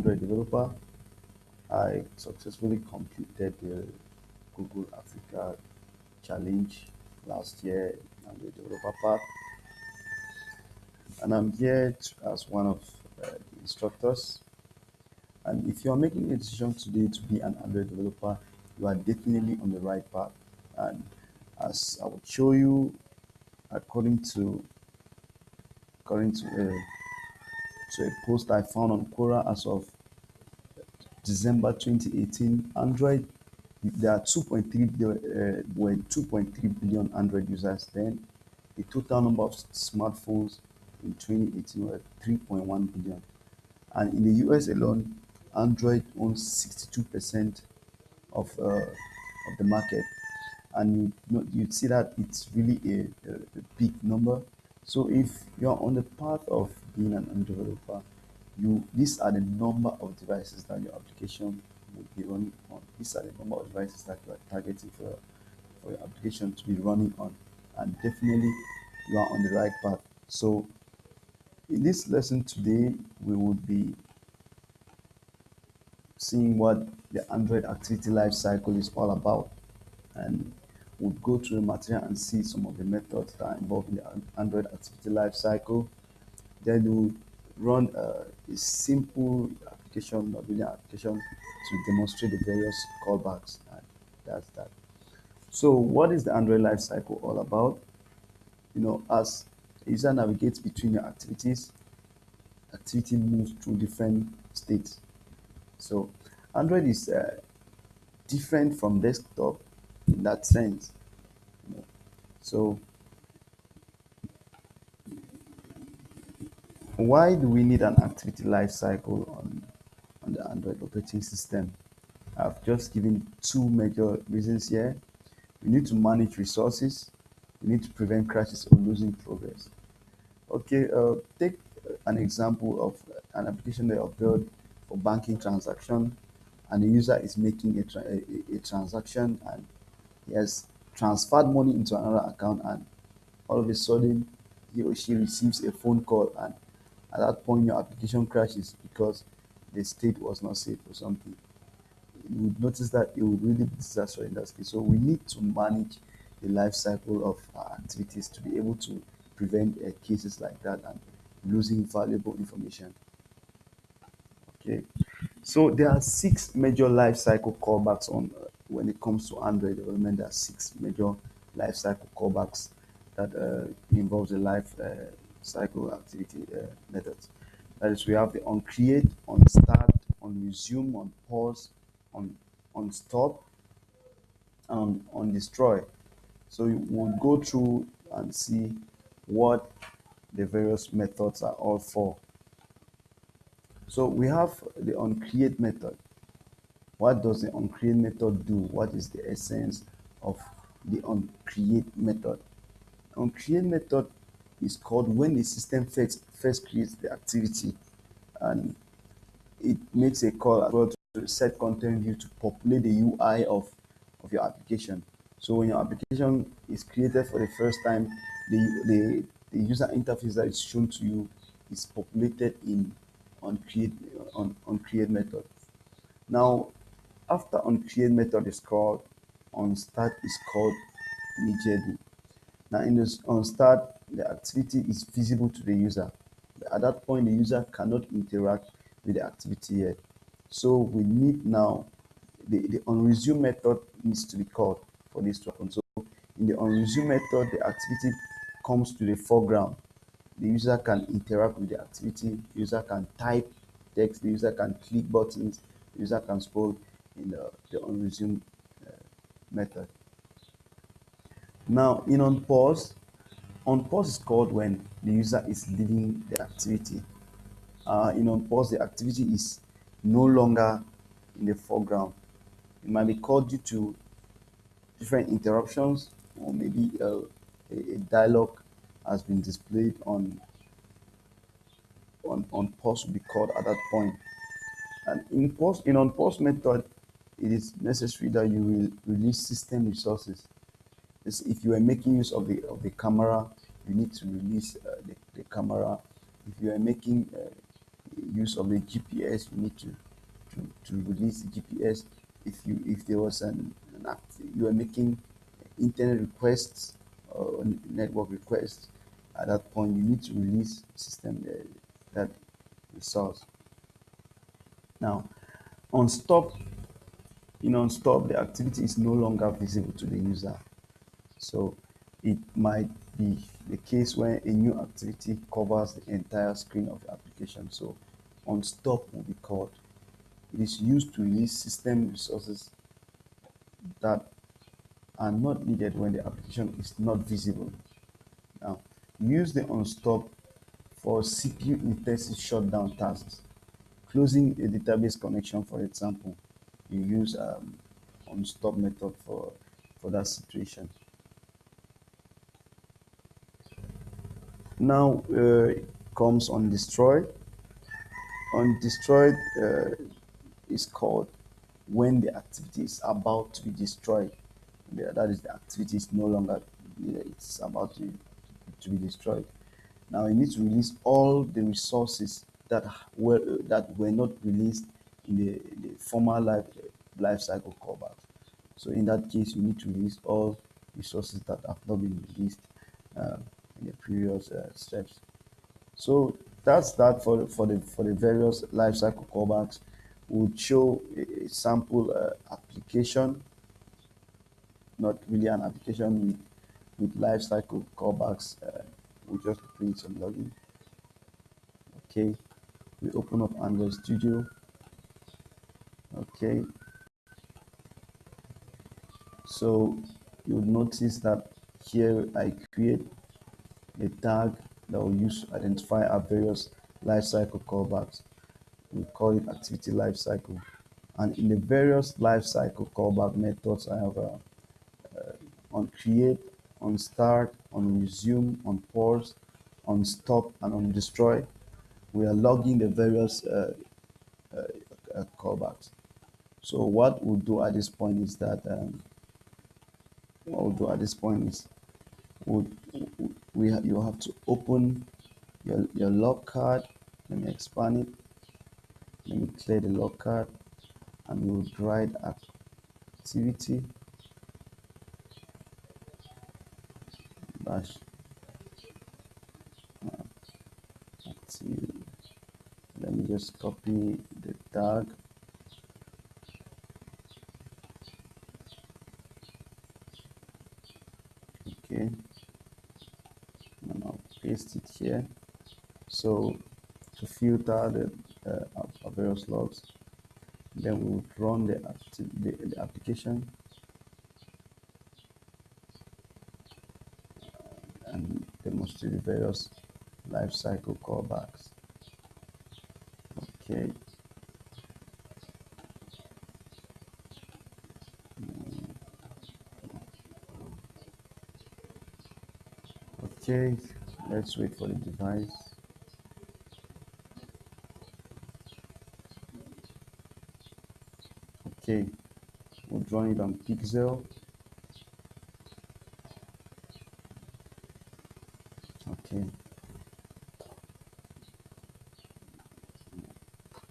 Android developer. I successfully completed the Google Africa Challenge last year, Android developer part, and I'm here as one of the instructors. And if you're making a decision today to be an Android developer, you are definitely on the right path. And as I will show you, according to according to a post I found on Quora as of December 2018, Android, there are 2.3 were 2.3 billion Android users then. The total number of smartphones in 2018 were 3.1 billion. And in the US alone, Android owns 62% of the market. And you'd see that it's really a big number. So if you're on the path of being an Android developer, these are the number of devices that your application will be running on. These are the number of devices that you are targeting for your application to be running on. And definitely you are on the right path. So in this lesson today, we will be seeing what the Android Activity Lifecycle is all about. And we'll go through the material and see some of the methods that are involved in the Android Activity Lifecycle. Then we'll run a simple application, not really an application, to demonstrate the various callbacks. And that's that. So what is the Android Lifecycle all about? As a user navigates between your activities, activity moves through different states. So Android is different from desktop in that sense. So why do we need an activity lifecycle on the Android operating system? I've just given two major reasons here. We need to manage resources. We need to prevent crashes or losing progress. Okay, take an example of an application that you built for banking transaction, and the user is making a transaction, and he has transferred money into another account, and all of a sudden he or she receives a phone call, and at that point your application crashes because the state was not safe or something. You would notice that it would really be disastrous in that case. So we need to manage the life cycle of our activities to be able to prevent cases like that and losing valuable information. Okay, so there are six major life cycle callbacks on when it comes to Android development. There are six major life cycle callbacks that involves the life cycle activity methods. That is, we have the on create, on start, on resume, on pause, on stop, and on destroy. So we'll go through and see what the various methods are all for. So we have the on create method. What does the onCreate method do? What is the essence of the onCreate method? OnCreate method is called when the system first creates the activity, and it makes a call as well to set content view to populate the UI of your application. So when your application is created for the first time, the user interface that is shown to you is populated in on create method. Now, after onCreate method is called, onStart is called immediately. Now, in this onStart, the activity is visible to the user. At that point, the user cannot interact with the activity yet. So we need now the onResume method needs to be called for this to happen. So in the onResume method, the activity comes to the foreground. The user can interact with the activity, the user can type text, the user can click buttons, the user can scroll in the onResume method. Now in onPause is called when the user is leaving the activity. In onPause, the activity is no longer in the foreground. It might be called due to different interruptions, or maybe a dialogue has been displayed on pause will be called at that point. And in on pause method, it is necessary that you will release system resources. If you are making use of the camera, you need to release the camera. If you are making use of the GPS, you need to release the GPS. If there was an act you are making internet requests or network requests, at that point you need to release system that resource. Now, on stop, on stop, the activity is no longer visible to the user. So it might be the case where a new activity covers the entire screen of the application. So on stop will be called. It is used to release system resources that are not needed when the application is not visible. Now, use the onStop for CPU-intensive shutdown tasks. Closing a database connection, for example, you use onStop method for that situation. Now comes on destroy. On destroyed is called when the activity is about to be destroyed. That is, the activity is no longer, it's about to be destroyed. Now you need to release all the resources that were not released in the former lifecycle callback. So in that case, you need to release all resources that have not been released uh, in the previous steps. So that's that for the various lifecycle callbacks. We'll show a sample application, not really an application with lifecycle callbacks. We'll just create some login. Okay, we open up Android Studio. Okay, so you'll notice that here I create a tag that will use to identify our various lifecycle callbacks. We call it activity lifecycle. And in the various lifecycle callback methods, I have on create, on start, on resume, on pause, on stop, and on destroy. We are logging the various callbacks. So what we'll do at this point is that what we'll do at this point is we'll, you have to open your log card. Let me expand it. Let me clear the log card, and we'll write activity dash activity. Let me just copy the tag. Okay, and I'll paste it here. So to filter the various logs, then we'll run the application and demonstrate the various lifecycle callbacks. Okay. Okay, let's wait for the device. Okay, we'll run it on Pixel. Okay,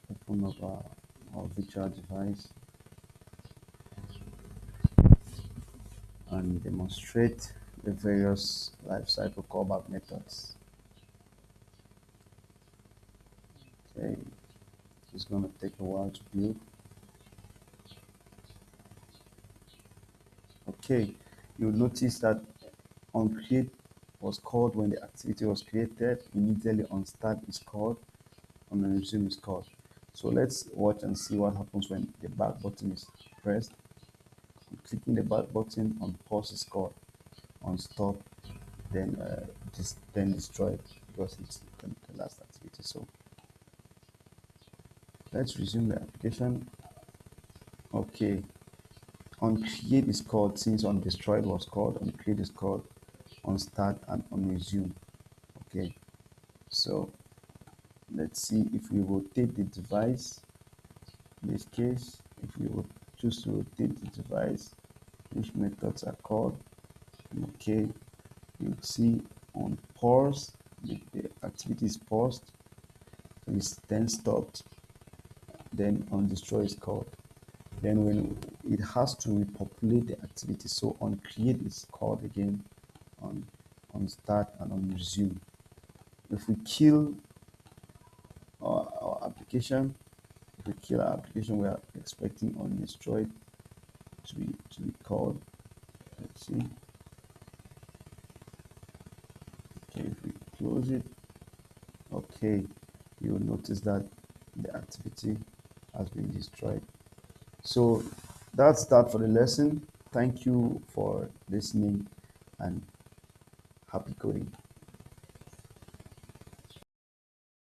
open up our virtual device and demonstrate the various lifecycle callback methods. Okay, it's going to take a while to build. Okay, you'll notice that OnCreate was called when the activity was created. Immediately OnStart is called, and then resume is called. So let's watch and see what happens when the back button is pressed. Clicking the back button, on pause is called, on stop, then then destroy, because it's the last activity. So let's resume the application. Okay, on create is called, since on destroyed was called, on create is called, on start, and on resume. Okay, so let's see if we rotate the device. In this case, if we would choose to rotate the device, which methods are called. Okay, you see on pause, the activity is paused. is then stopped, then on destroy is called. Then when it has to repopulate the activity, so on create is called again, on start and on resume. If we kill our application, if we kill our application, we are expecting on destroy to be called. Let's see. Okay, if we close it, okay, you will notice that the activity has been destroyed. So that's that for the lesson. Thank you for listening and happy coding.